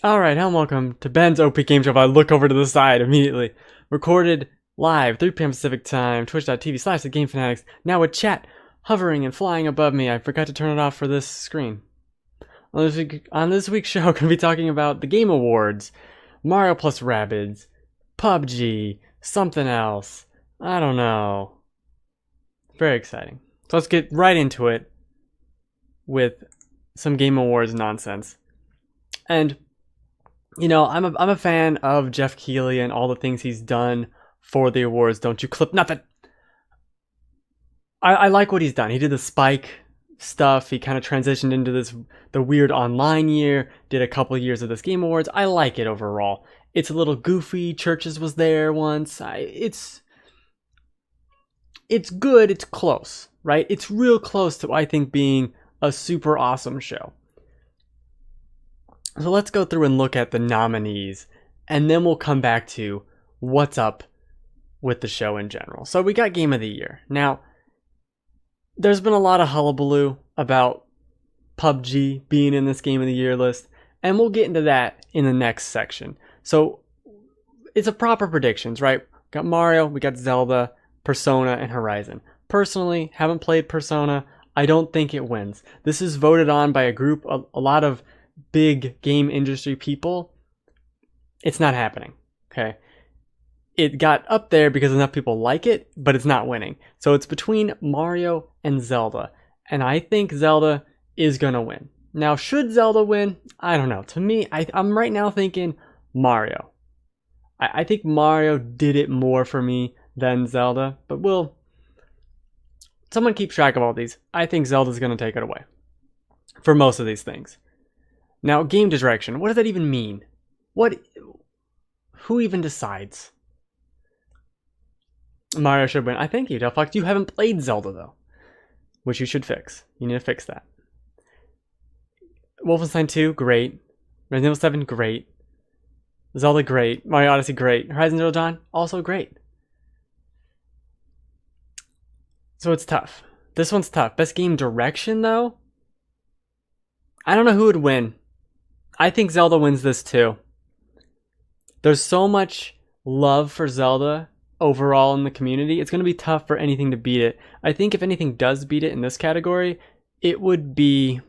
Alright, hello and welcome to Ben's OP Game Show. If I look over to the side immediately. Recorded live, 3 p.m. Pacific time, twitch.tv/thegamefanatics. Now with chat hovering and flying above me. I forgot to turn it off for this screen. On this week's show, I'm going to be talking about the Game Awards, Mario plus Rabbids, PUBG, something else. I don't know. Very exciting. So let's get right into it with some Game Awards nonsense. And you know, I'm a fan of Jeff Keighley and all the things he's done for the awards. Don't you clip nothing. I like what he's done. He did the Spike stuff. He kind of transitioned into the weird online year. Did a couple of years of this Game Awards. I like it overall. It's a little goofy. Churches was there once. It's good. It's close, right? It's real close to, I think, being a super awesome show. So let's go through and look at the nominees, and then we'll come back to what's up with the show in general. So we got Game of the Year. Now, there's been a lot of hullabaloo about PUBG being in this Game of the Year list, and we'll get into that in the next section. So it's a proper predictions, right? We got Mario, we got Zelda, Persona, and Horizon. Personally, haven't played Persona. I don't think it wins. This is voted on by a group, a lot of big game industry people. It's not happening. Okay, it got up there because enough people like it, but it's not winning. So it's between Mario and Zelda, and I think Zelda is gonna win. Now, should Zelda win? I don't know. To me, I'm right now thinking Mario. I think Mario did it more for me than Zelda, but someone keep track of all these. I think Zelda's gonna take it away for most of these things. Now, game direction. What does that even mean? Who even decides? Mario should win. I thank you, Delphox. You haven't played Zelda, though, which you should fix. You need to fix that. Wolfenstein 2, great. Resident Evil 7, great. Zelda, great. Mario Odyssey, great. Horizon Zero Dawn, also great. So it's tough. This one's tough. Best game direction, though? I don't know who would win. I think Zelda wins this too. There's so much love for Zelda overall in the community. It's going to be tough for anything to beat it. I think if anything does beat it in this category, it would be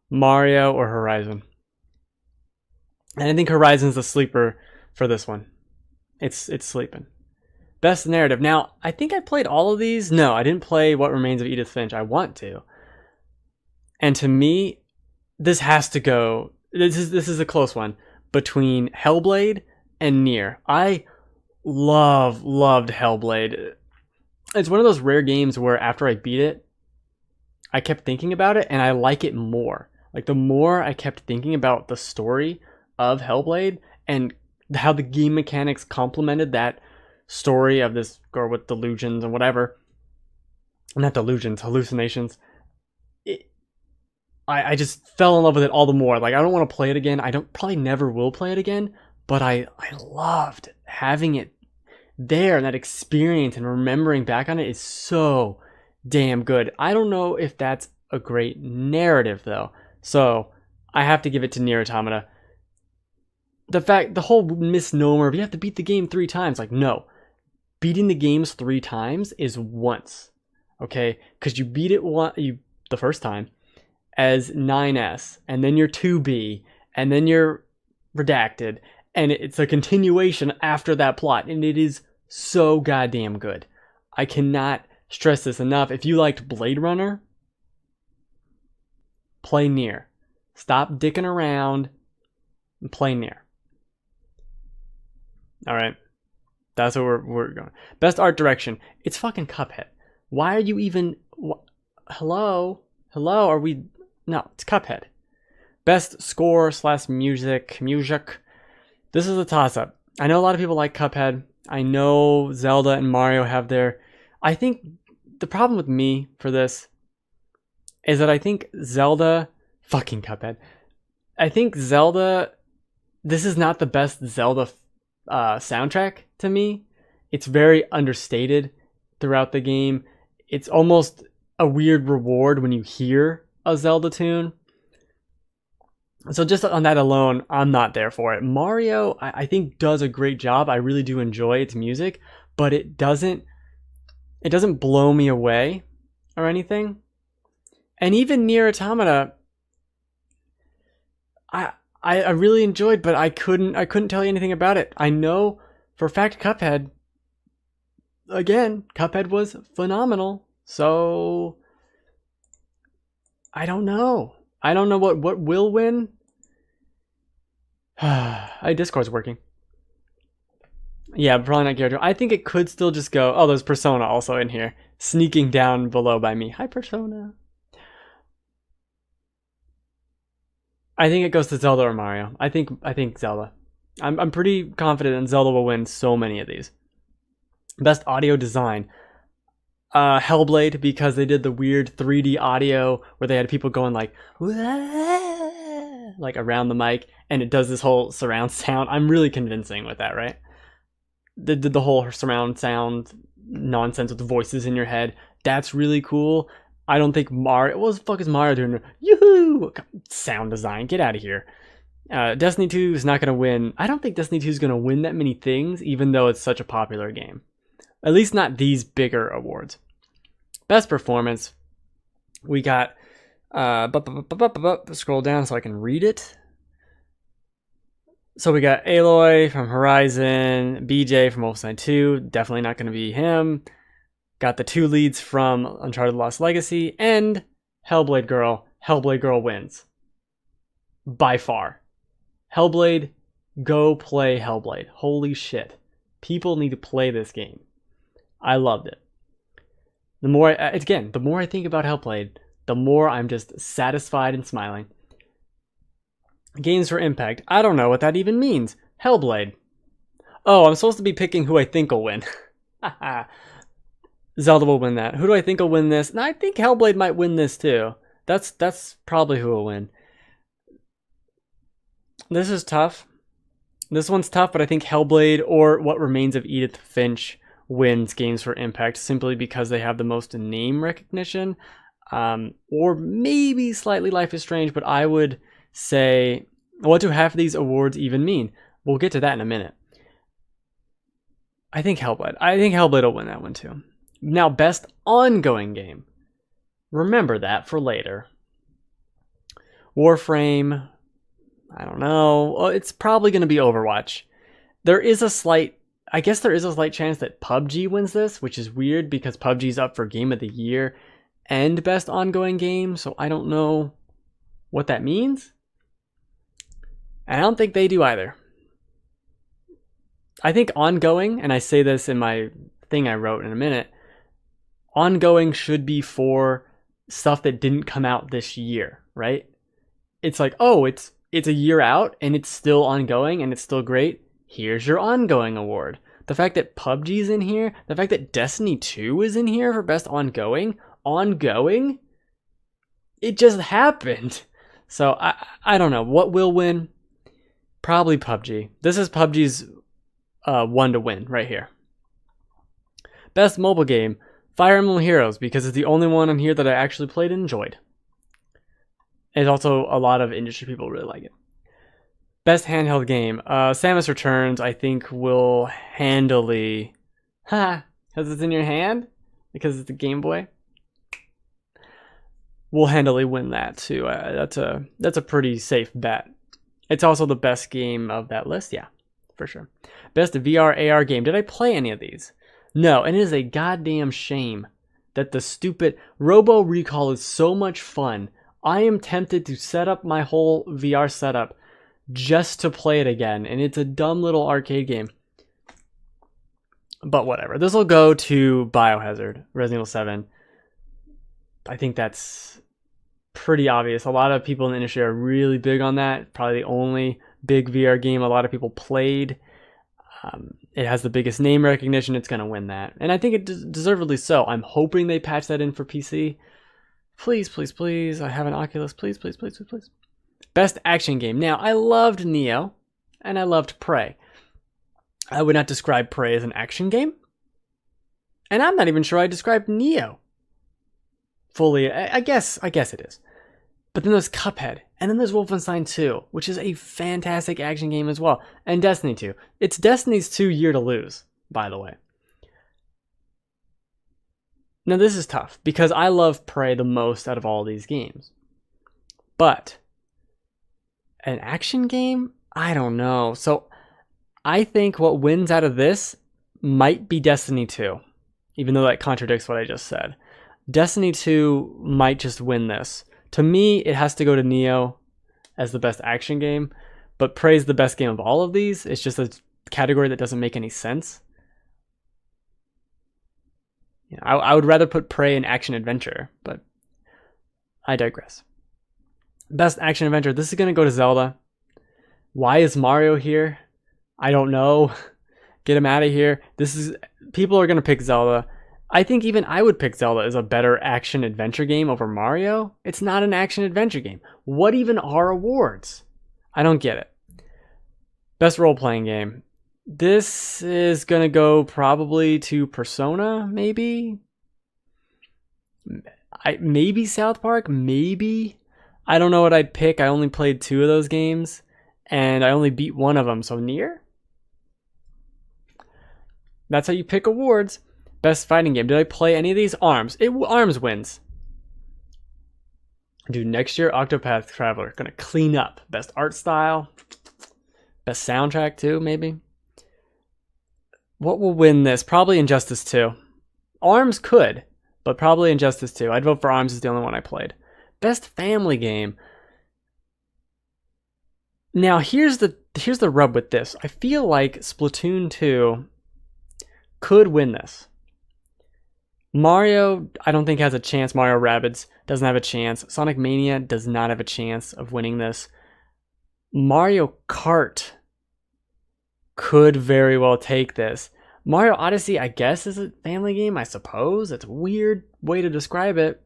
Mario or Horizon. And I think Horizon's the sleeper for this one. It's sleeping. Best narrative. Now, I think I played all of these. No, I didn't play What Remains of Edith Finch. I want to. And to me, this has to go. This is a close one between Hellblade and Nier. I loved Hellblade. It's one of those rare games where after I beat it, I kept thinking about it and I like it more. Like, the more I kept thinking about the story of Hellblade and how the game mechanics complemented that story of this girl with delusions and whatever. Not delusions, hallucinations. I just fell in love with it all the more. Like, I don't want to play it again. Probably never will play it again, but I loved having it there, and that experience and remembering back on it is so damn good. I don't know if that's a great narrative though. So I have to give it to Nier Automata. The whole misnomer of you have to beat the game 3 times. Like, no. Beating the games 3 times is once. Okay? Because you beat it the first time as 9S, and then you're 2B, and then you're redacted, and it's a continuation after that plot, and it is so goddamn good. I cannot stress this enough. If you liked Blade Runner, play Nier. Stop dicking around and play Nier. Alright, that's what we're going. Best art direction. It's fucking Cuphead. Why are you even... Hello? Are we... No, it's Cuphead. Best score / music. This is a toss-up. I know a lot of people like Cuphead. I know Zelda and Mario have their... I think the problem with me for this is that I think Zelda... Fucking Cuphead. I think Zelda... This is not the best Zelda soundtrack to me. It's very understated throughout the game. It's almost a weird reward when you hear a Zelda tune. So just on that alone, I'm not there for it. Mario, I think, does a great job. I really do enjoy its music, but it doesn't blow me away or anything. And even Nier Automata, I really enjoyed, but I couldn't tell you anything about it. I know for a fact Cuphead, again, Cuphead was phenomenal. So I don't know. I don't know what will win. Discord's working. Yeah, probably not Gyarados. I think it could still just go. Oh, there's Persona also in here, sneaking down below by me. Hi, Persona. I think it goes to Zelda or Mario. I think Zelda. I'm pretty confident that Zelda will win so many of these. Best audio design. Hellblade, because they did the weird 3D audio where they had people going like around the mic, and it does this whole surround sound. I'm really convincing with that, right? They did the whole surround sound nonsense with the voices in your head. That's really cool. I don't think Mario... What the fuck is Mario doing? Yoo-hoo! Sound design. Get out of here. Destiny 2 is not going to win. I don't think Destiny 2 is going to win that many things, even though it's such a popular game. At least not these bigger awards. Best performance. We got... scroll down so I can read it. So we got Aloy from Horizon, BJ from Wolfenstein 2. Definitely not going to be him. Got the 2 leads from Uncharted Lost Legacy, and Hellblade Girl. Hellblade Girl wins. By far. Hellblade, go play Hellblade. Holy shit. People need to play this game. I loved it. The more I think about Hellblade, the more I'm just satisfied and smiling. Games for Impact. I don't know what that even means. Hellblade. Oh, I'm supposed to be picking who I think will win. Zelda will win that. Who do I think will win this? And I think Hellblade might win this too. That's probably who will win. This is tough. This one's tough, but I think Hellblade or What Remains of Edith Finch wins Games for Impact simply because they have the most name recognition. Or maybe slightly Life is Strange, but I would say, what do half of these awards even mean? We'll get to that in a minute. I think Hellblade will win that one too. Now, best ongoing game. Remember that for later. Warframe. I don't know. It's probably going to be Overwatch. There is a slight chance that PUBG wins this, which is weird because PUBG's up for Game of the Year and best ongoing game. So I don't know what that means. And I don't think they do either. I think ongoing, and I say this in my thing I wrote in a minute, ongoing should be for stuff that didn't come out this year, right? It's like, oh, it's a year out and it's still ongoing and it's still great. Here's your ongoing award. The fact that PUBG's in here, the fact that Destiny 2 is in here for best ongoing, it just happened. So I don't know. What will win? Probably PUBG. This is PUBG's one to win right here. Best mobile game. Fire Emblem Heroes, because it's the only one on here that I actually played and enjoyed. And also, a lot of industry people really like it. Best handheld game. Samus Returns, I think, will handily... because it's in your hand? Because it's a Game Boy? Will handily win that, too. That's a pretty safe bet. It's also the best game of that list, yeah, for sure. Best VR AR game. Did I play any of these? No, and it is a goddamn shame that the stupid Robo Recall is so much fun. I am tempted to set up my whole VR setup just to play it again, and it's a dumb little arcade game. But whatever. This will go to Biohazard, Resident Evil 7. I think that's pretty obvious. A lot of people in the industry are really big on that. Probably the only big VR game a lot of people played. It has the biggest name recognition. It's going to win that. And I think it deservedly so. I'm hoping they patch that in for PC. Please, please, please. I have an Oculus. Please, please, please, please, please. Best action game. Now, I loved Nioh, and I loved Prey. I would not describe Prey as an action game. And I'm not even sure I described Nioh fully. I guess it is. But then there's Cuphead, and then there's Wolfenstein 2, which is a fantastic action game as well, and Destiny 2. It's Destiny's 2 year to lose, by the way. Now this is tough, because I love Prey the most out of all these games. But an action game? I don't know. So I think what wins out of this might be Destiny 2, even though that contradicts what I just said. Destiny 2 might just win this. To me, it has to go to Neo as the best action game, but Prey's the best game of all of these. It's just a category that doesn't make any sense. You know, I would rather put Prey in action adventure, but I digress. Best action adventure. This is going to go to Zelda. Why is Mario here? I don't know. Get him out of here. People are going to pick Zelda. I think even I would pick Zelda as a better action adventure game over Mario. It's not an action adventure game. What even are awards? I don't get it. Best role-playing game. This is going to go probably to Persona, maybe? Maybe South Park, maybe? I don't know what I'd pick. I only played 2 of those games, and I only beat one of them, so Nier? That's how you pick awards. Best fighting game. Did I play any of these? ARMS. ARMS wins. Dude, next year, Octopath Traveler. Gonna clean up. Best art style. Best soundtrack, too, maybe. What will win this? Probably Injustice 2. ARMS could, but probably Injustice 2. I'd vote for ARMS as the only one I played. Best family game. Now, here's the rub with this. I feel like Splatoon 2 could win this. Mario, I don't think has a chance. Mario Rabbids doesn't have a chance. Sonic Mania does not have a chance of winning this. Mario Kart could very well take this. Mario Odyssey, I guess, is a family game, I suppose. It's a weird way to describe it.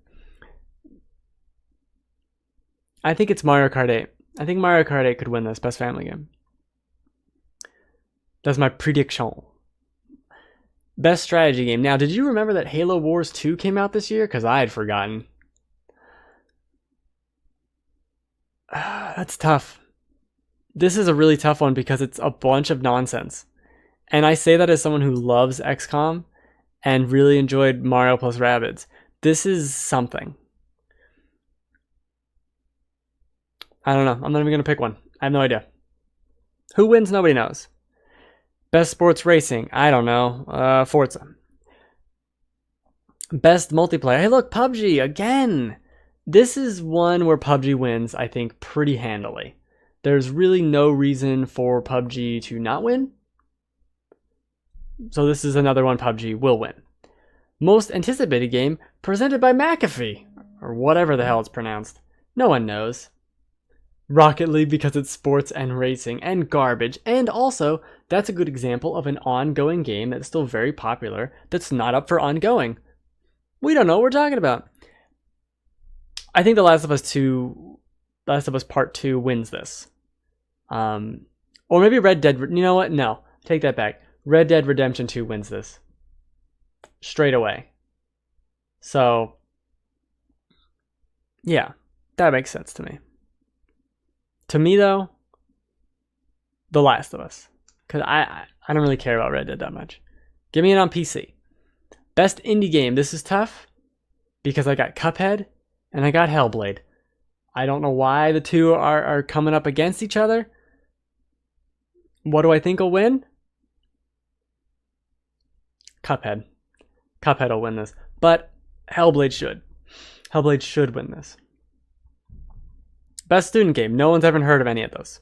I think it's Mario Kart 8. I think Mario Kart 8 could win this best family game. That's my prediction. Best strategy game. Now, did you remember that Halo Wars 2 came out this year? Because I had forgotten. That's tough. This is a really tough one because it's a bunch of nonsense. And I say that as someone who loves XCOM and really enjoyed Mario plus Rabbids. This is something. I don't know. I'm not even going to pick one. I have no idea. Who wins? Nobody knows. Best sports racing. I don't know. Forza. Best multiplayer. Hey, look, PUBG again. This is one where PUBG wins, I think, pretty handily. There's really no reason for PUBG to not win. So this is another one PUBG will win. Most anticipated game presented by McAfee. Or whatever the hell it's pronounced. No one knows. Rocket League because it's sports and racing and garbage. And also, that's a good example of an ongoing game that's still very popular that's not up for ongoing. We don't know what we're talking about. I think The Last of Us Part 2 wins this. Or maybe Red Dead. You know what? No. Take that back. Red Dead Redemption 2 wins this. Straight away. So, yeah. That makes sense to me. To me, though, The Last of Us. Because I don't really care about Red Dead that much. Give me it on PC. Best indie game. This is tough. Because I got Cuphead and I got Hellblade. I don't know why the two are coming up against each other. What do I think will win? Cuphead. Cuphead will win this. But Hellblade should. Hellblade should win this. Best student game. No one's ever heard of any of those.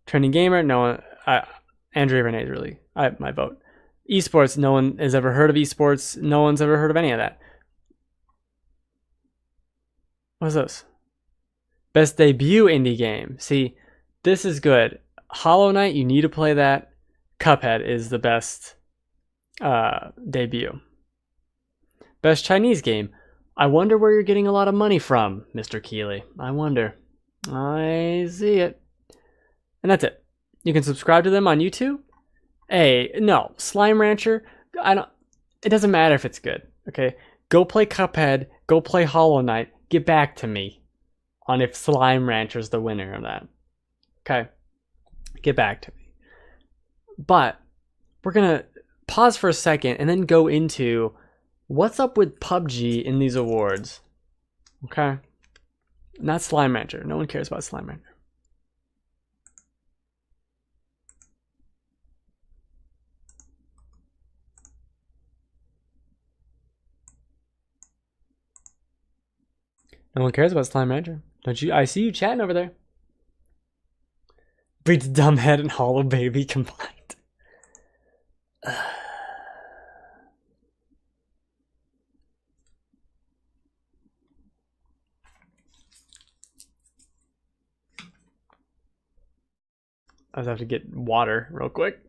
Trending gamer. No one. Andrea Renee is really my vote. Esports. No one has ever heard of esports. No one's ever heard of any of that. What's this? Best debut indie game. See, this is good. Hollow Knight. You need to play that. Cuphead is the best debut. Best Chinese game. I wonder where you're getting a lot of money from, Mr. Keeley. I wonder. I see it. And that's it. You can subscribe to them on YouTube. Hey, no, Slime Rancher, it doesn't matter if it's good, okay? Go play Cuphead, go play Hollow Knight, get back to me. on if Slime Rancher's the winner of that. Okay, get back to me. But we're gonna pause for a second and then go into what's up with PUBG in these awards. Okay, not Slime Rancher. No one cares about Slime Rancher. No one cares about Slime Rancher. Don't you? I see you chatting over there. Breeds Dumbhead and Hollow Baby combined. I just have to get water real quick.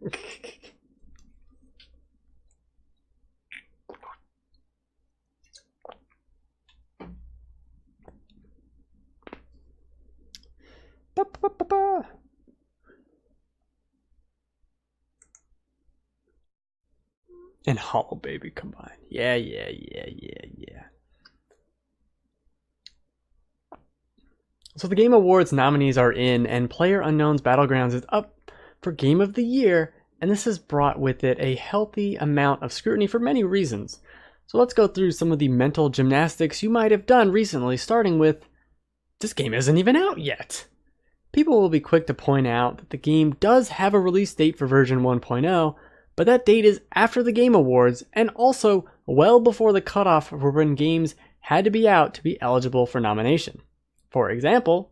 And Hollow Baby combined. Yeah. So the Game Awards nominees are in, and PlayerUnknown's Battlegrounds is up for Game of the Year, and this has brought with it a healthy amount of scrutiny for many reasons. So let's go through some of the mental gymnastics you might have done recently, starting with, this game isn't even out yet. People will be quick to point out that the game does have a release date for version 1.0, but that date is after the Game Awards, and also well before the cutoff for when games had to be out to be eligible for nomination. For example,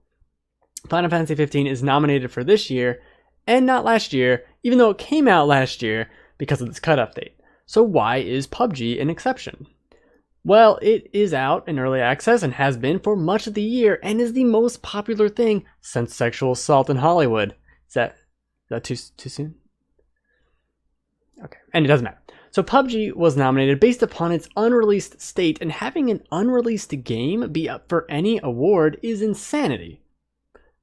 Final Fantasy 15 is nominated for this year, and not last year, even though it came out last year because of this cutoff date. So why is PUBG an exception? Well, it is out in early access and has been for much of the year, and is the most popular thing since sexual assault in Hollywood. Is that too soon? Okay, and it doesn't matter. So PUBG was nominated based upon its unreleased state, and having an unreleased game be up for any award is insanity.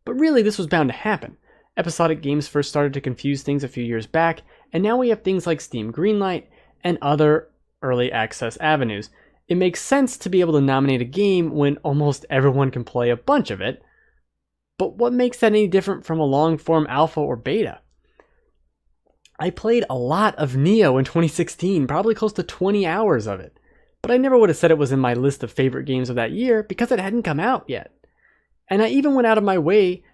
But really, this was bound to happen. Episodic games first started to confuse things a few years back, and now we have things like Steam Greenlight and other early access avenues. It makes sense to be able to nominate a game when almost everyone can play a bunch of it. But what makes that any different from a long-form alpha or beta? I played a lot of Neo in 2016, probably close to 20 hours of it. But I never would have said it was in my list of favorite games of that year because it hadn't come out yet. And I even went out of my way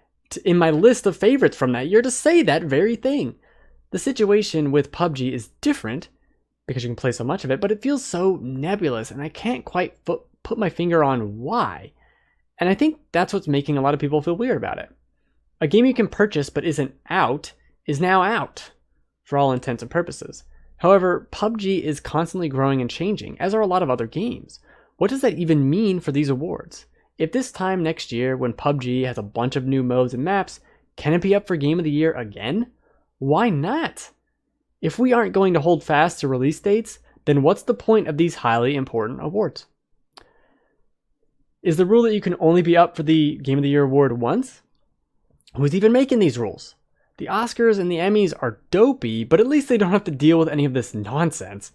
in my list of favorites from that year to say that very thing. The situation with PUBG is different because you can play so much of it, but it feels so nebulous and I can't quite put my finger on why. And I think that's what's making a lot of people feel weird about it. A game you can purchase but isn't out is now out, for all intents and purposes. However, PUBG is constantly growing and changing, as are a lot of other games. What does that even mean for these awards? If this time next year, when PUBG has a bunch of new modes and maps, can it be up for Game of the Year again? Why not? If we aren't going to hold fast to release dates, then what's the point of these highly important awards? Is the rule that you can only be up for the Game of the Year award once? Who's even making these rules? The Oscars and the Emmys are dopey, but at least they don't have to deal with any of this nonsense.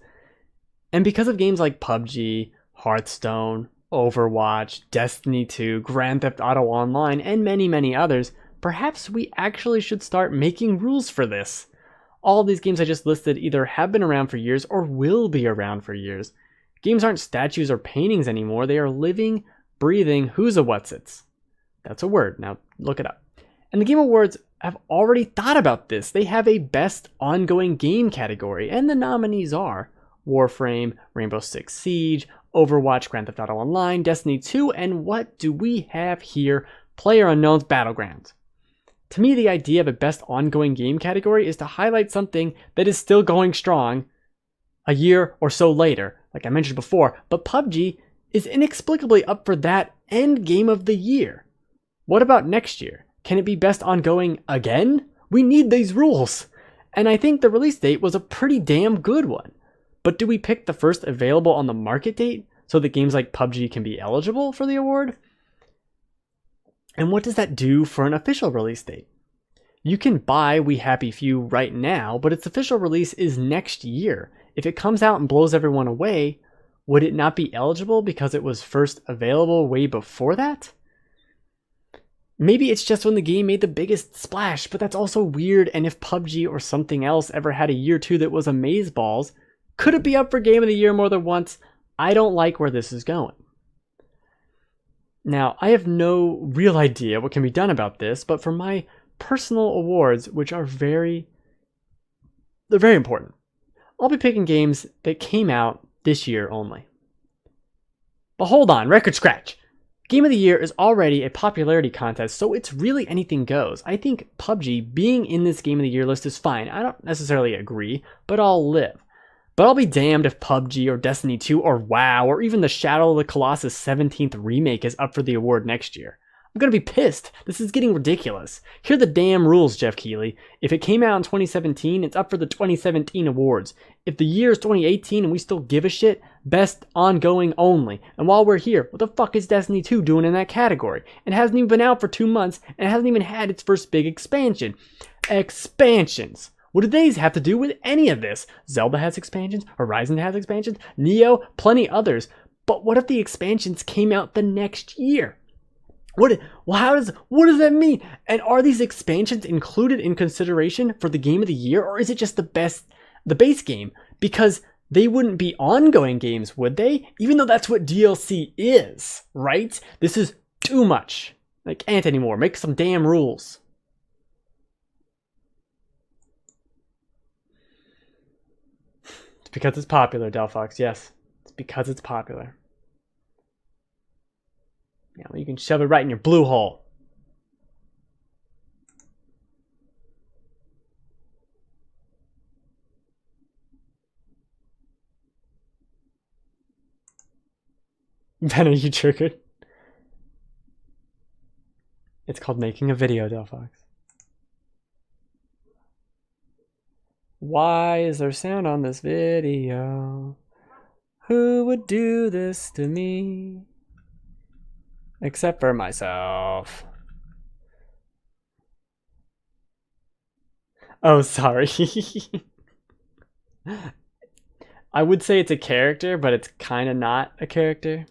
And because of games like PUBG, Hearthstone, Overwatch, Destiny 2, Grand Theft Auto Online, and many, many others, perhaps we actually should start making rules for this. All of these games I just listed either have been around for years or will be around for years. Games aren't statues or paintings anymore, they are living, breathing who's-a-whatsits. That's a word, now look it up. And the Game Awards have already thought about this. They have a best ongoing game category, and the nominees are Warframe, Rainbow Six Siege, Overwatch, Grand Theft Auto Online, Destiny 2, and what do we have here? PlayerUnknown's Battlegrounds. To me, the idea of a best ongoing game category is to highlight something that is still going strong a year or so later, like I mentioned before, but PUBG is inexplicably up for that and Game of the Year. What about next year? Can it be best ongoing again? We need these rules. And I think the release date was a pretty damn good one. But do we pick the first available on the market date so that games like PUBG can be eligible for the award? And what does that do for an official release date? You can buy We Happy Few right now, but its official release is next year. If it comes out and blows everyone away, would it not be eligible because it was first available way before that? Maybe it's just when the game made the biggest splash, but that's also weird. And if PUBG or something else ever had a year 2 that was amazeballs, could it be up for Game of the Year more than once? I don't like where this is going. Now, I have no real idea what can be done about this, but for my personal awards, which are they're very important, I'll be picking games that came out this year only. But hold on, record scratch. Game of the Year is already a popularity contest, so it's really anything goes. I think PUBG being in this Game of the Year list is fine. I don't necessarily agree, but I'll live. But I'll be damned if PUBG or Destiny 2 or WoW or even the Shadow of the Colossus 17th remake is up for the award next year. I'm gonna be pissed. This is getting ridiculous. Here are the damn rules, Jeff Keighley. If it came out in 2017, it's up for the 2017 awards. If the year is 2018 and we still give a shit, best ongoing only. And while we're here, what the fuck is Destiny 2 doing in that category? It hasn't even been out for 2 months and it hasn't even had its first big expansion. Expansions. What do these have to do with any of this? Zelda has expansions, Horizon has expansions, Neo, plenty others. But what if the expansions came out the next year? What does that mean? And are these expansions included in consideration for the Game of the Year, or is it just the base game? Because they wouldn't be ongoing games, would they? Even though that's what DLC is, right? This is too much. I can't anymore. Make some damn rules. Because it's popular, Delphox. Yes, it's because it's popular. Yeah, well, you can shove it right in your blue hole. Ben, are you triggered? It's called making a video, Delphox. Why is there sound on this video? Who would do this to me? Except for myself. Oh, sorry. I would say it's a character, but it's kind of not a character.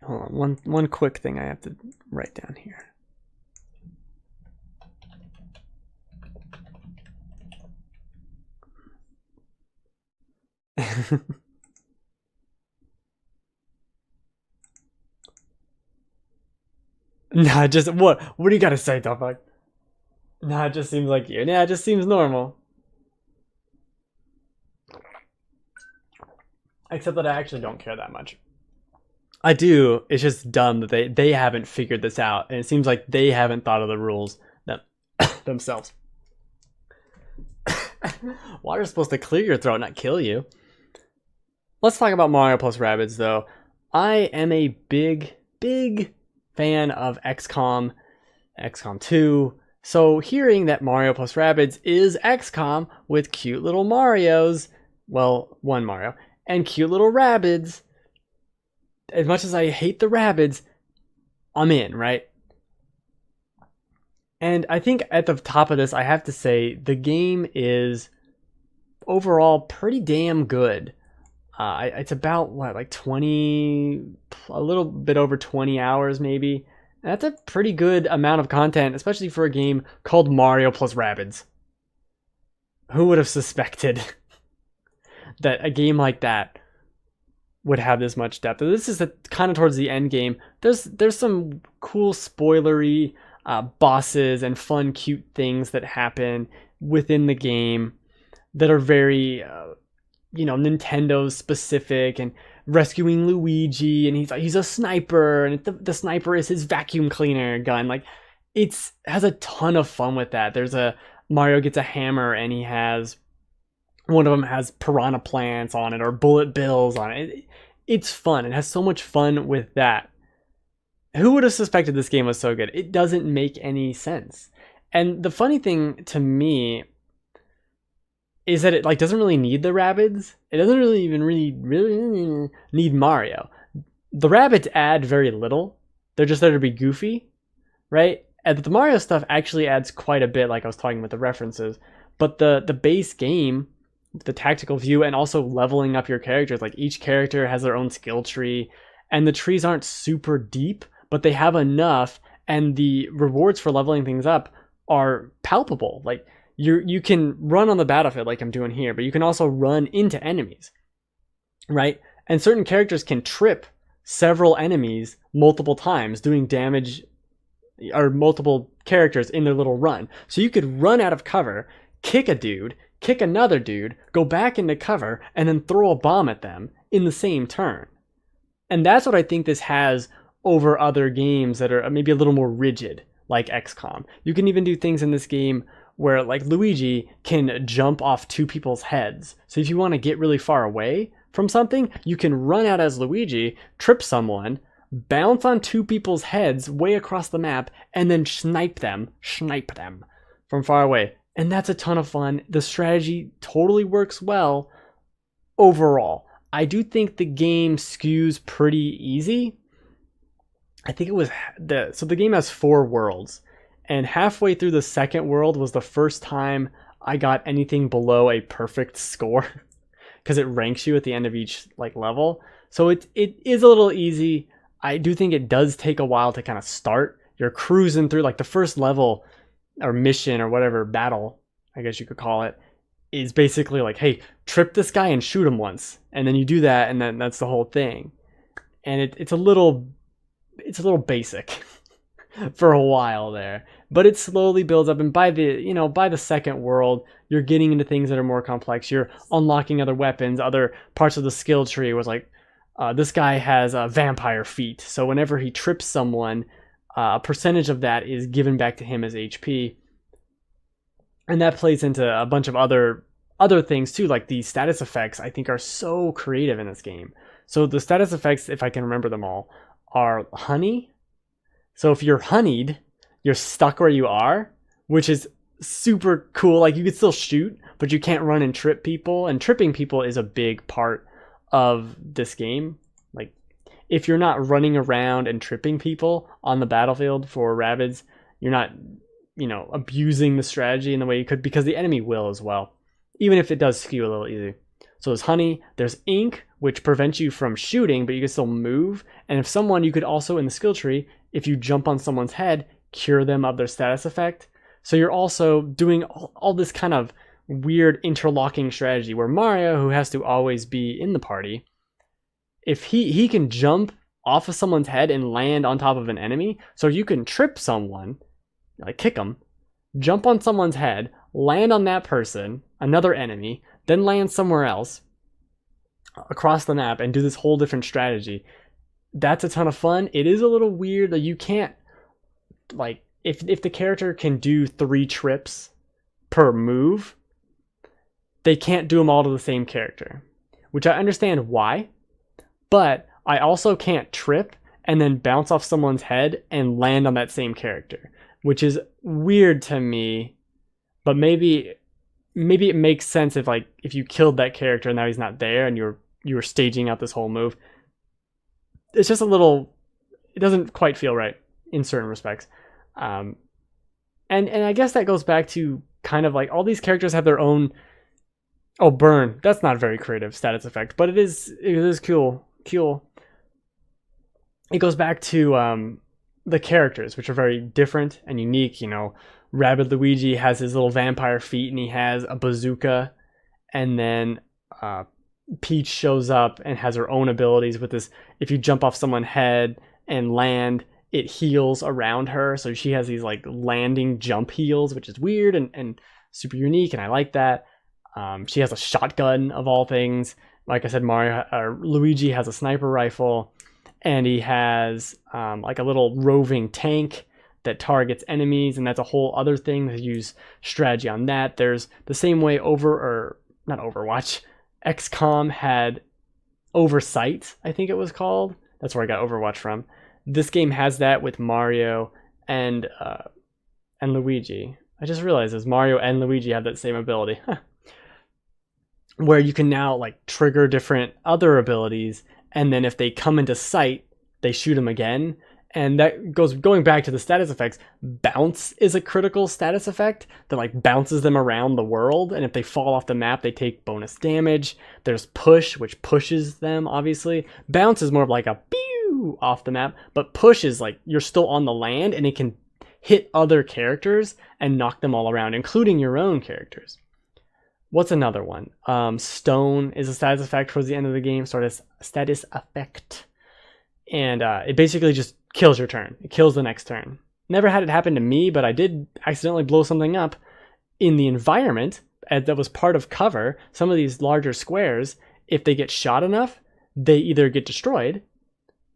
Hold on, one quick thing I have to write down here. Nah, just what do you gotta say, Delphox? Nah, it just seems like you. Nah, it just seems normal. Except that I actually don't care that much. I do. It's just dumb that they haven't figured this out, and it seems like they haven't thought of the rules themselves. Water's supposed to clear your throat, not kill you. Let's talk about Mario plus Rabbids, though. I am a big fan of XCOM 2. So hearing that Mario plus Rabbids is XCOM with cute little Marios, well, one Mario, and cute little Rabbids, as much as I hate the Rabbids, I'm in, right? And I think at the top of this, I have to say the game is overall pretty damn good. It's about what, like 20, a little bit over 20 hours maybe. And that's a pretty good amount of content, especially for a game called Mario plus Rabbids. Who would have suspected that a game like that would have this much depth? This is kind of towards the end game. There's some cool spoilery bosses and fun, cute things that happen within the game that are very, Nintendo specific, and rescuing Luigi, and he's a sniper, and the sniper is his vacuum cleaner gun. Like, has a ton of fun with that. Mario gets a hammer, and one of them has piranha plants on it or bullet bills on it. It's fun. It has so much fun with that. Who would have suspected this game was so good? It doesn't make any sense. And the funny thing to me is that it doesn't really need the Rabbids. It doesn't really even really need Mario. The Rabbids add very little. They're just there to be goofy, right? And the Mario stuff actually adds quite a bit, like I was talking with the references. But the base game the tactical view and also leveling up your characters. Like each character has their own skill tree, and the trees aren't super deep, but they have enough, and the rewards for leveling things up are palpable. Like you can run on the battlefield like I'm doing here, but you can also run into enemies, right? And certain characters can trip several enemies multiple times, doing damage, or multiple characters in their little run. So you could run out of cover, kick a dude, kick another dude, go back into cover, and then throw a bomb at them in the same turn. And that's what I think this has over other games that are maybe a little more rigid, like XCOM. You can even do things in this game where, like, Luigi can jump off two people's heads. So if you want to get really far away from something, you can run out as Luigi, trip someone, bounce on two people's heads way across the map, and then snipe them from far away. And that's a ton of fun. The strategy totally works well overall. I do think the game skews pretty easy. I think it was the game has 4 worlds, and halfway through the second world was the first time I got anything below a perfect score, because it ranks you at the end of each like level. So it is a little easy. I do think it does take a while to kind of start. You're cruising through, like, the first level or mission or whatever, battle, I guess you could call it, is basically like, hey, trip this guy and shoot him once. And then you do that, and then that's the whole thing. And it's a little basic for a while there. But it slowly builds up, and by the second world, you're getting into things that are more complex. You're unlocking other weapons, other parts of the skill tree. Was like, this guy has vampire feet, so whenever he trips someone, a percentage of that is given back to him as HP. And that plays into a bunch of other things too, like the status effects. I think are so creative in this game. So the status effects, if I can remember them all, are honey. So if you're honeyed, you're stuck where you are, which is super cool. Like, you could still shoot, but you can't run and trip people. And tripping people is a big part of this game. Like, if you're not running around and tripping people on the battlefield for Rabbids, you're not, abusing the strategy in the way you could, because the enemy will as well, even if it does skew a little easy. So there's honey, there's ink, which prevents you from shooting, but you can still move. And if someone, you could also, in the skill tree, if you jump on someone's head, cure them of their status effect. So you're also doing all this kind of weird interlocking strategy where Mario, who has to always be in the party, if he can jump off of someone's head and land on top of an enemy, so you can trip someone, like kick them, jump on someone's head, land on that person, another enemy, then land somewhere else across the map and do this whole different strategy. That's a ton of fun. It is a little weird that you can't, like, if the character can do 3 trips per move, they can't do them all to the same character, which I understand why, but I also can't trip and then bounce off someone's head and land on that same character, which is weird to me. But maybe it makes sense if you killed that character and now he's not there and you were staging out this whole move. It's just it doesn't quite feel right in certain respects. And I guess that goes back to kind of like all these characters have their own. Oh, burn. That's not a very creative status effect, but it is cool. It goes back to the characters, which are very different and unique. Rabbid Luigi has his little vampire feet and he has a bazooka, and then Peach shows up and has her own abilities with this. If you jump off someone's head and land, it heals around her. So she has these like landing jump heals, which is weird and super unique, and I like that. She has a shotgun of all things. Like I said, Luigi has a sniper rifle, and he has like a little roving tank that targets enemies, and that's a whole other thing to use strategy on that. There's the same way not Overwatch, XCOM had Oversight, I think it was called. That's where I got Overwatch from. This game has that with Mario and Luigi. I just realized Mario and Luigi have that same ability. Where you can now like trigger different other abilities, and then if they come into sight, they shoot them again, And that going back to the status effects, bounce is a critical status effect that like bounces them around the world. And if they fall off the map, they take bonus damage. There's push, which pushes them, obviously. Bounce is more of like a pew off the map, but push is like you're still on the land and it can hit other characters and knock them all around, including your own characters. What's another one? Stone is a status effect towards the end of the game, sort of status effect. And it basically just kills your turn. It kills the next turn. Never had it happen to me, but I did accidentally blow something up in the environment that was part of cover. Some of these larger squares, if they get shot enough, they either get destroyed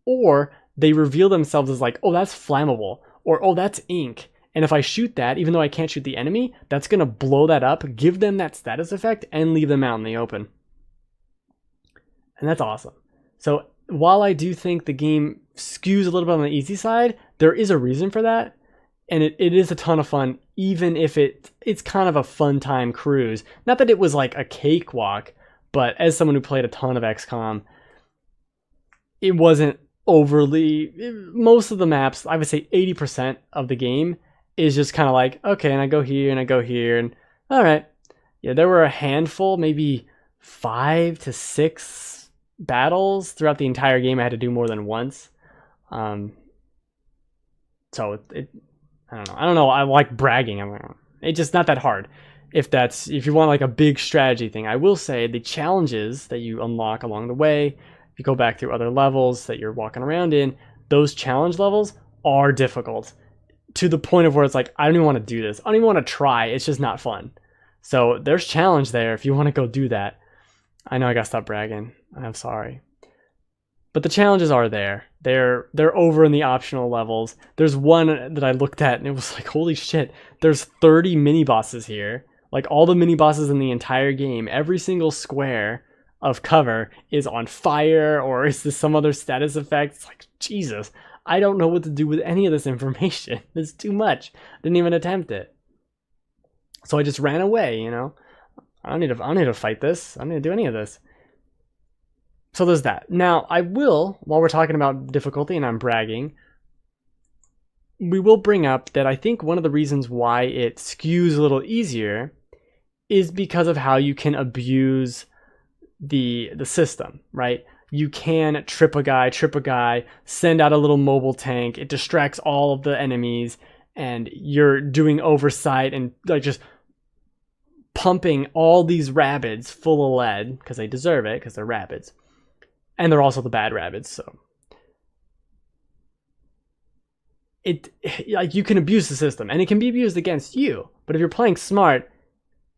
or they reveal themselves as like, oh, that's flammable, or oh, that's ink. And if I shoot that, even though I can't shoot the enemy, that's going to blow that up, give them that status effect, and leave them out in the open. And that's awesome. So while I do think the game skews a little bit on the easy side, there is a reason for that. And it is a ton of fun, even if it's kind of a fun time cruise. Not that it was like a cakewalk, but as someone who played a ton of XCOM, it wasn't overly... Most of the maps, I would say 80% of the game is just kind of like, okay, and I go here and I go here, and all right. Yeah, there were a handful, maybe 5 to 6 battles throughout the entire game I had to do more than once. So I don't know. I like bragging. It's just not that hard. If you want like a big strategy thing, I will say the challenges that you unlock along the way, if you go back through other levels that you're walking around in, those challenge levels are difficult to the point of where it's like, I don't even want to do this. I don't even want to try. It's just not fun. So there's challenge there if you want to go do that. I know I gotta stop bragging. I'm sorry. But the challenges are there. They're over in the optional levels. There's one that I looked at and it was like, holy shit, there's 30 mini bosses here. Like all the mini bosses in the entire game, every single square of cover is on fire, or is this some other status effect? It's like, Jesus, I don't know what to do with any of this information. It's too much. I didn't even attempt it. So I just ran away, you know? I don't need to fight this. I don't need to do any of this. So there's that. Now, I will, while we're talking about difficulty and I'm bragging, we will bring up that I think one of the reasons why it skews a little easier is because of how you can abuse the system, right? You can trip a guy, send out a little mobile tank. It distracts all of the enemies, and you're doing oversight and like just pumping all these Rabbids full of lead, because they deserve it, because they're Rabbids. And they're also the bad Rabbids, so like you can abuse the system, and it can be abused against you. But if you're playing smart,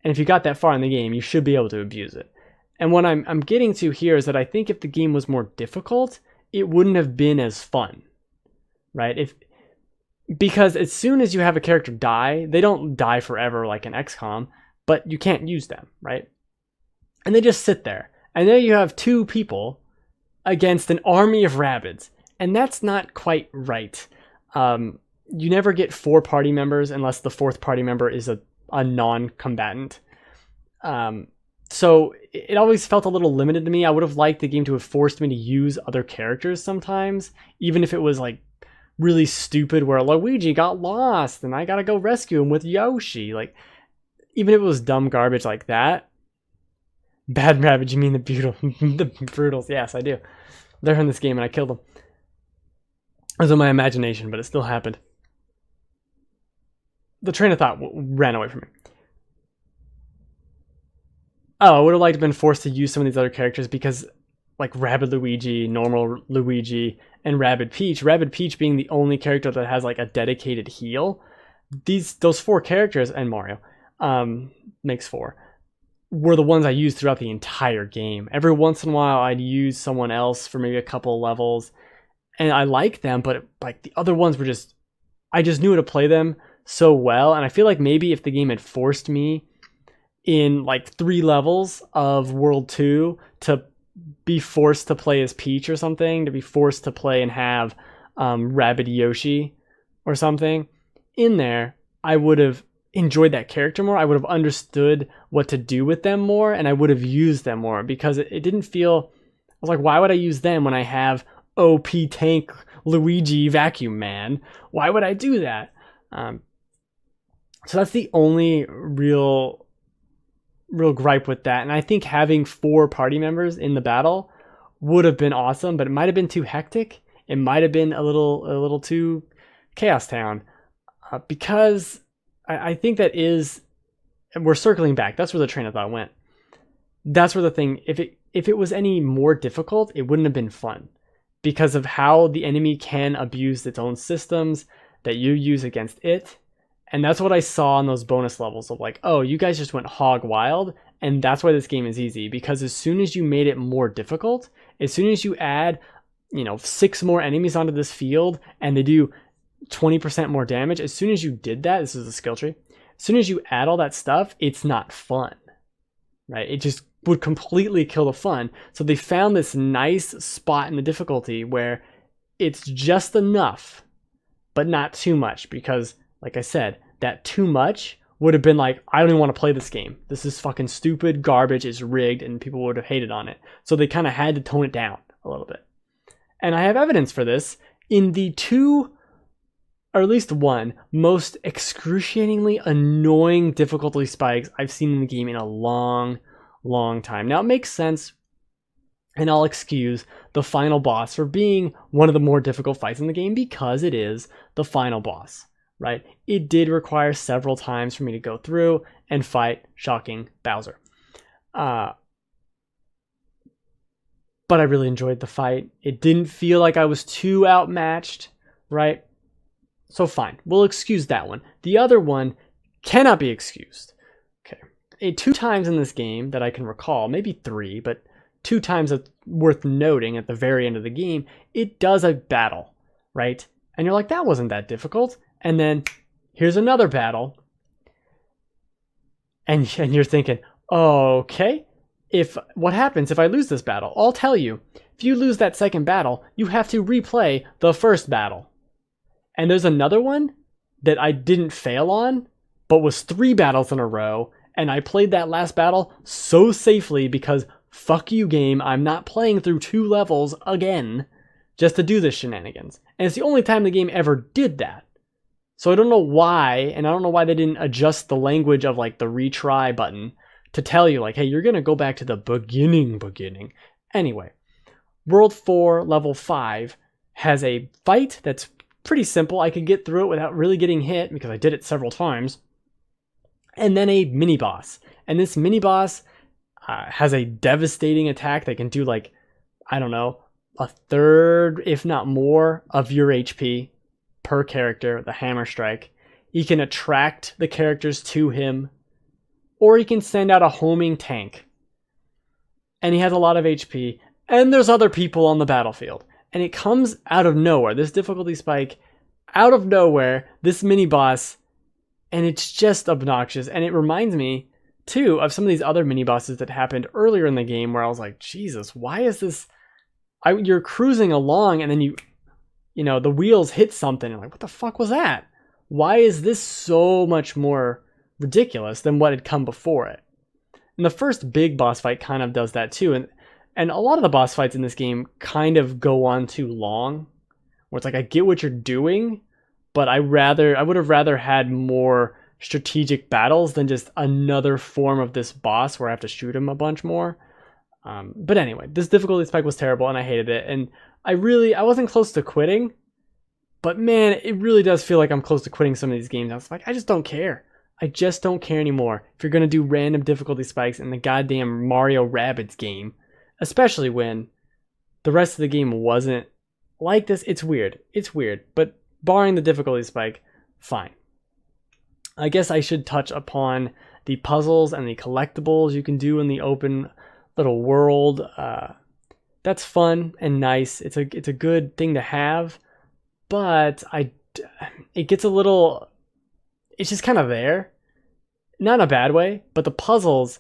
and if you got that far in the game, you should be able to abuse it. And what I'm getting to here is that I think if the game was more difficult, it wouldn't have been as fun, right? Because as soon as you have a character die, they don't die forever like in XCOM, but you can't use them, right? And they just sit there. And there you have 2 people against an army of Rabbids, and that's not quite right. You never get 4 party members unless the 4th party member is a non-combatant. So it always felt a little limited to me. I would have liked the game to have forced me to use other characters sometimes, even if it was like really stupid where Luigi got lost and I gotta go rescue him with Yoshi. Like, even if it was dumb garbage like that. Bad Rabbids, you mean the Brutals? Yes, I do. They're in this game and I killed them. It was in my imagination, but it still happened. The train of thought ran away from me. Oh, I would have liked to have been forced to use some of these other characters because, like Rabbid Luigi, Normal Luigi, and Rabbid Peach. Rabbid Peach being the only character that has like a dedicated heal. Those 4 characters, and Mario, makes 4, were the ones I used throughout the entire game. Every once in a while, I'd use someone else for maybe a couple of levels, and I like them, but like the other ones were just, I just knew how to play them so well, and I feel like maybe if the game had forced me in like 3 levels of World 2 to be forced to play as Peach or something, to be forced to play and have Rabbid Yoshi or something in there, I would have enjoyed that character more. I would have understood what to do with them more, and I would have used them more, because it didn't feel, I was like, why would I use them when I have OP tank Luigi Vacuum Man. Why would I do that? So that's the only real gripe with that. And I think having 4 party members in the battle would have been awesome, but it might have been too hectic. It might have been a little too Chaos Town, because I think that is, and we're circling back. That's where the train of thought went. That's where the thing, if it was any more difficult, it wouldn't have been fun, because of how the enemy can abuse its own systems that you use against it. And that's what I saw on those bonus levels of like, oh, you guys just went hog wild. And that's why this game is easy, because as soon as you made it more difficult, as soon as you add, 6 more enemies onto this field and they do 20% more damage, as soon as you did that, this is a skill tree, as soon as you add all that stuff, it's not fun, right? It just would completely kill the fun. So they found this nice spot in the difficulty where it's just enough, but not too much, because like I said, that too much would have been like, I don't even want to play this game. This is fucking stupid, garbage, it's rigged, and people would have hated on it. So they kind of had to tone it down a little bit. And I have evidence for this in the 2, or at least 1, most excruciatingly annoying difficulty spikes I've seen in the game in a long, long time. Now it makes sense, and I'll excuse the final boss for being one of the more difficult fights in the game, because it is the final boss, right? It did require several times for me to go through and fight shocking Bowser. But I really enjoyed the fight. It didn't feel like I was too outmatched, right? So fine, we'll excuse that one. The other one cannot be excused. Okay, 2 times in this game that I can recall, maybe 3, but 2 times that's worth noting at the very end of the game, it does a battle, right? And you're like, that wasn't that difficult. And then here's another battle. And you're thinking, okay, what happens if I lose this battle? I'll tell you, if you lose that second battle, you have to replay the first battle. And there's another one that I didn't fail on, but was 3 battles in a row. And I played that last battle so safely because fuck you, game, I'm not playing through 2 levels again just to do this shenanigans. And it's the only time the game ever did that. So I don't know why, and I don't know why they didn't adjust the language of like the retry button to tell you like, hey, you're going to go back to the beginning. Anyway, World 4, Level 5 has a fight that's pretty simple. I could get through it without really getting hit because I did it several times. And then a mini boss. And this mini boss has a devastating attack that can do like, I don't know, 1/3, if not more, of your HP per character, the hammer strike. He can attract the characters to him, or he can send out a homing tank. And he has a lot of HP, and there's other people on the battlefield. And it comes out of nowhere, this difficulty spike, out of nowhere, this mini boss, and it's just obnoxious. And it reminds me, too, of some of these other mini bosses that happened earlier in the game where I was like, Jesus, why is this? You're cruising along, and then the wheels hit something, and like, what the fuck was that? Why is this so much more ridiculous than what had come before it? And the first big boss fight kind of does that too, and a lot of the boss fights in this game kind of go on too long, where it's like, I get what you're doing, but I would have rather had more strategic battles than just another form of this boss where I have to shoot him a bunch more. But anyway, this difficulty spike was terrible, and I hated it, and I wasn't close to quitting, but man, it really does feel like I'm close to quitting some of these games. I was like, I just don't care. I just don't care anymore. If you're going to do random difficulty spikes in the goddamn Mario Rabbids game, especially when the rest of the game wasn't like this, it's weird. It's weird, but barring the difficulty spike, fine. I guess I should touch upon the puzzles and the collectibles you can do in the open little world. That's fun and nice. It's a good thing to have, but it gets a little, it's just kind of there. Not in a bad way, but the puzzles,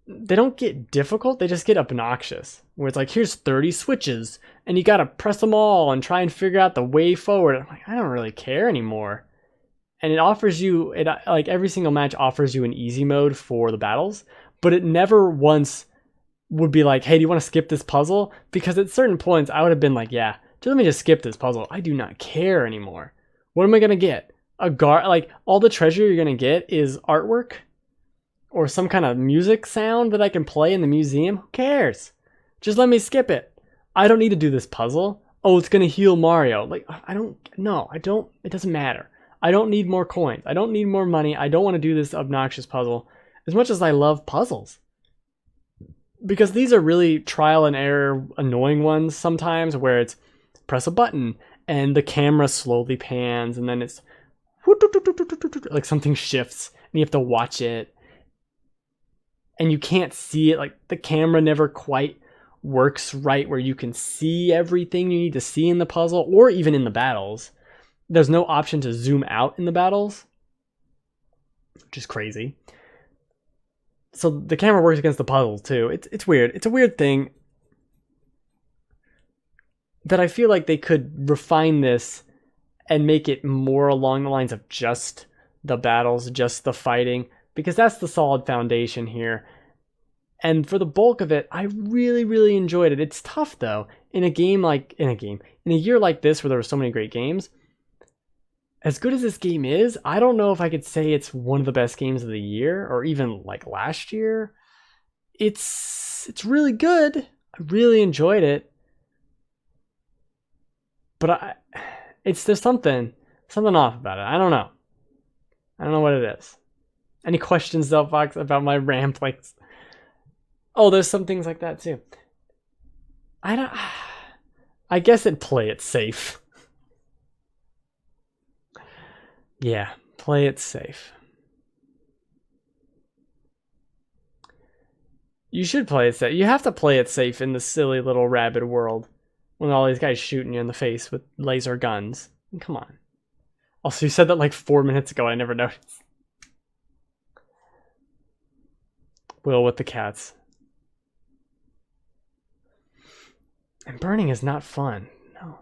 they don't get difficult, they just get obnoxious. Where it's like, here's 30 switches, and you gotta press them all and try and figure out the way forward. I'm like, I don't really care anymore. And it offers you, like every single match offers you an easy mode for the battles, but it never once would be like, hey, do you want to skip this puzzle? Because at certain points, I would have been like, yeah, let me just skip this puzzle. I do not care anymore. What am I going to get? Like, all the treasure you're going to get is artwork or some kind of music sound that I can play in the museum. Who cares? Just let me skip it. I don't need to do this puzzle. Oh, it's going to heal Mario. Like, I don't, it doesn't matter. I don't need more coins. I don't need more money. I don't want to do this obnoxious puzzle as much as I love puzzles. Because these are really trial and error annoying ones sometimes where it's press a button and the camera slowly pans and then it's like something shifts and you have to watch it and you can't see it. Like the camera never quite works right where you can see everything you need to see in the puzzle or even in the battles. There's no option to zoom out in the battles, which is crazy. So the camera works against the puzzles too. It's weird. It's a weird thing that I feel like they could refine this and make it more along the lines of just the battles, just the fighting, because that's the solid foundation here. And for the bulk of it, I really, really enjoyed it. It's tough though. In a year like this where there were so many great games, as good as this game is, I don't know if I could say it's one of the best games of the year or even like last year. It's really good. I really enjoyed it. But there's something off about it. I don't know. I don't know what it is. Any questions, Zelfox, about my ramp? Like, oh, there's some things like that too. I guess it'd play it safe. Yeah, play it safe. You should play it safe. You have to play it safe in the silly little rabbit world when all these guys shooting you in the face with laser guns. Come on. Also, you said that like 4 minutes ago. I never noticed. Will with the cats. And burning is not fun. No.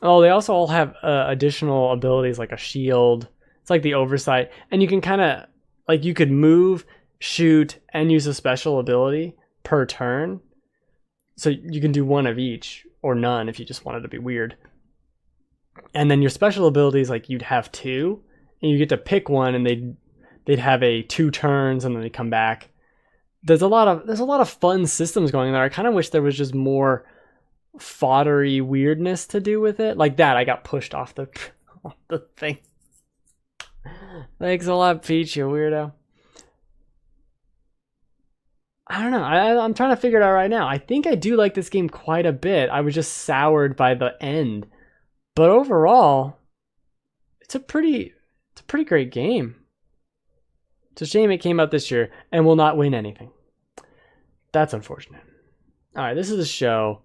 Oh, they also all have additional abilities like a shield. It's like the oversight. And you can kind of, like you could move, shoot, and use a special ability per turn. So you can do one of each, or none if you just wanted to be weird. And then your special abilities, like you'd have two, and you get to pick one, and they'd have a 2 turns, and then they come back. There's a lot of fun systems going there. I kind of wish there was just more foddery weirdness to do with it. Like that, I got pushed off the thing. Thanks a lot, Peach, you weirdo. I don't know. I'm trying to figure it out right now. I think I do like this game quite a bit. I was just soured by the end. But overall, it's a pretty great game. It's a shame it came out this year and will not win anything. That's unfortunate. All right, this is a show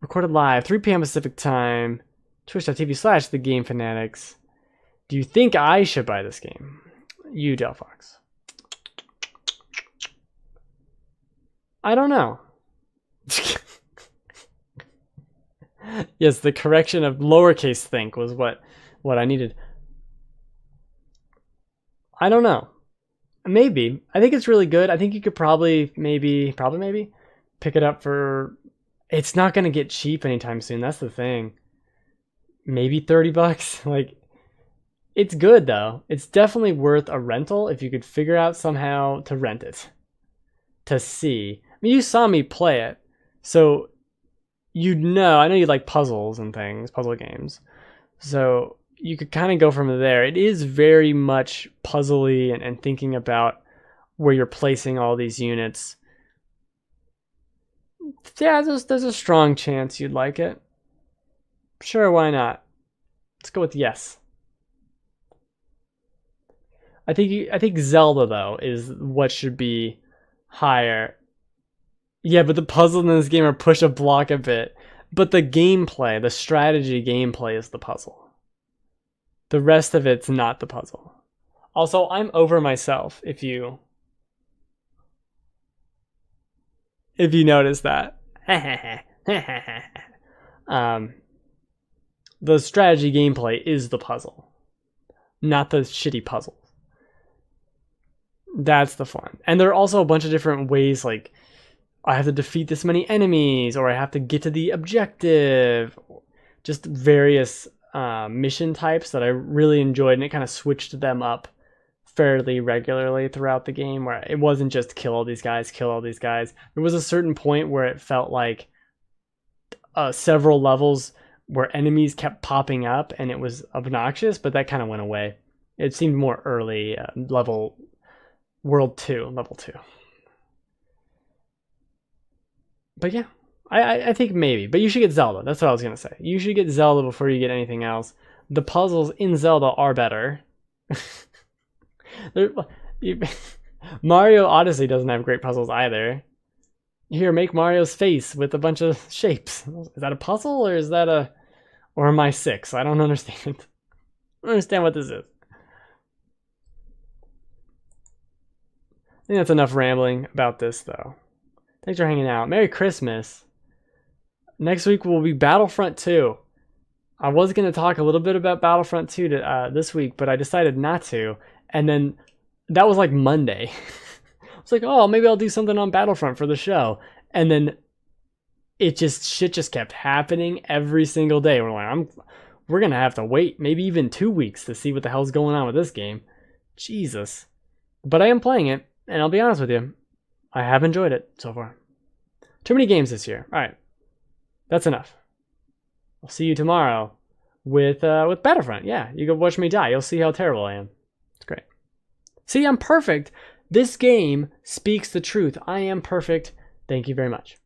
recorded live, 3 p.m. Pacific time, twitch.tv/thegamefanatics. Do you think I should buy this game? You, Delphox. I don't know. Yes, the correction of lowercase think was what I needed. I don't know. Maybe. I think it's really good. I think you could probably maybe pick it up for... It's not going to get cheap anytime soon. That's the thing. Maybe $30. Like, it's good though. It's definitely worth a rental if you could figure out somehow to rent it. To see. I mean, you saw me play it. So, you'd know. I know you like puzzles and things, puzzle games. So, you could kind of go from there. It is very much puzzly and thinking about where you're placing all these units. Yeah, there's a strong chance you'd like it. Sure, why not? Let's go with yes. I think Zelda though is what should be higher. Yeah, but the puzzles in this game are push a block a bit. But the gameplay, the strategy gameplay is the puzzle. The rest of it's not the puzzle. Also, I'm over myself if you notice that. The strategy gameplay is the puzzle, not the shitty puzzle. That's the fun. And there are also a bunch of different ways, like I have to defeat this many enemies, or I have to get to the objective. Just various mission types that I really enjoyed, and it kind of switched them up fairly regularly throughout the game, where it wasn't just kill all these guys, kill all these guys. There was a certain point where it felt like several levels where enemies kept popping up and it was obnoxious, but that kind of went away. It seemed more early level world 2, level 2. But yeah, I think maybe. But you should get Zelda. That's what I was going to say. You should get Zelda before you get anything else. The puzzles in Zelda are better. Mario Odyssey doesn't have great puzzles either. Here, make Mario's face with a bunch of shapes. Is that a puzzle, or is that a... Or am I 6? I don't understand. I don't understand what this is. I think that's enough rambling about this, though. Thanks for hanging out. Merry Christmas. Next week will be Battlefront 2. I was going to talk a little bit about Battlefront 2 this week, but I decided not to. And then that was like Monday. I was like, oh, maybe I'll do something on Battlefront for the show. And then shit just kept happening every single day. We're like, we're going to have to wait maybe even 2 weeks to see what the hell's going on with this game. Jesus. But I am playing it, and I'll be honest with you, I have enjoyed it so far. Too many games this year. All right. That's enough. I'll see you tomorrow with Battlefront. Yeah, you go watch me die. You'll see how terrible I am. It's great. See, I'm perfect. This game speaks the truth. I am perfect. Thank you very much.